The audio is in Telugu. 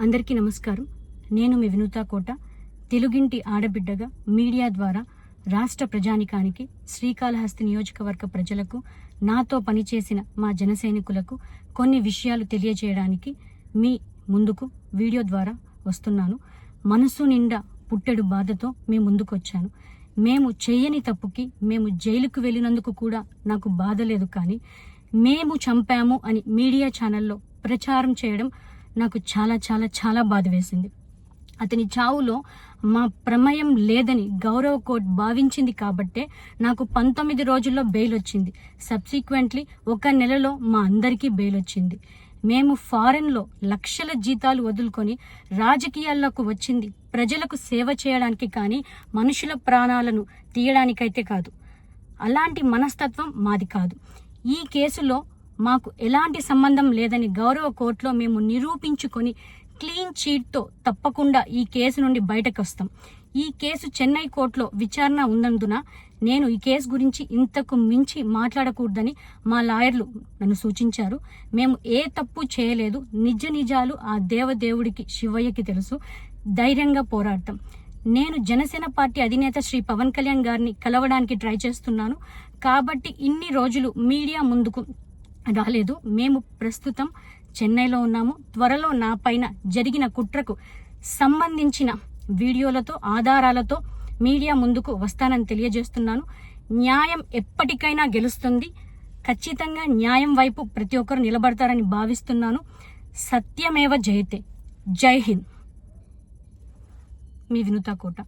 అందరికీ నమస్కారం. నేను మీ వినూతా కోట. తెలుగింటి ఆడబిడ్డగా మీడియా ద్వారా రాష్ట్ర ప్రజానికానికి, శ్రీకాళహస్తి నియోజకవర్గ ప్రజలకు, నాతో పనిచేసిన మా జనసైనికులకు కొన్ని విషయాలు తెలియజేయడానికి మీ ముందుకు వీడియో ద్వారా వస్తున్నాను. మనసు నిండా పుట్టెడు బాధతో మీ ముందుకు వచ్చాను. మేము చేయని తప్పుకి మేము జైలుకు వెళ్ళినందుకు కూడా నాకు బాధ లేదు, కానీ మేము చంపాము అని మీడియా ఛానల్లో ప్రచారం చేయడం నాకు చాలా చాలా చాలా బాధ వేసింది. అతని చావులో మా ప్రమేయం లేదని గౌరవ కోర్టు భావించింది కాబట్టే నాకు 19 రోజుల్లో బెయిల్ వచ్చింది. సబ్సిక్వెంట్లీ 1 నెలలో మా అందరికీ బెయిల్ వచ్చింది. మేము ఫారెన్లో లక్షల జీతాలు వదులుకొని రాజకీయాల్లోకి వచ్చింది ప్రజలకు సేవ చేయడానికి, కానీ మనుషుల ప్రాణాలను తీయడానికైతే కాదు. అలాంటి మనస్తత్వం మాది కాదు. ఈ కేసులో మాకు ఎలాంటి సంబంధం లేదని గౌరవ కోర్టులో మేము నిరూపించుకొని క్లీన్ చీట్తో తప్పకుండా ఈ కేసు నుండి బయటకు వస్తాం. ఈ కేసు చెన్నై కోర్టులో విచారణ ఉన్నందున నేను ఈ కేసు గురించి ఇంతకు మించి మాట్లాడకూడదని మా లాయర్లు నన్ను సూచించారు. మేము ఏ తప్పు చేయలేదు. నిజాలు ఆ దేవదేవుడికి, శివయ్యకి తెలుసు. ధైర్యంగా పోరాడతాం. నేను జనసేన పార్టీ అధినేత శ్రీ పవన్ కళ్యాణ్ గారిని కలవడానికి ట్రై చేస్తున్నాను కాబట్టి ఇన్ని రోజులు మీడియా ముందుకు రాలేదు. మేము ప్రస్తుతం చెన్నైలో ఉన్నాము. త్వరలో నా పైన జరిగిన కుట్రకు సంబంధించిన వీడియోలతో, ఆధారాలతో మీడియా ముందుకు వస్తానని తెలియజేస్తున్నాను. న్యాయం ఎప్పటికైనా గెలుస్తుంది. ఖచ్చితంగా న్యాయం వైపు ప్రతి ఒక్కరు నిలబడతారని భావిస్తున్నాను. సత్యమేవ జయతే. జై హింద్. మీ వినూతా కోట.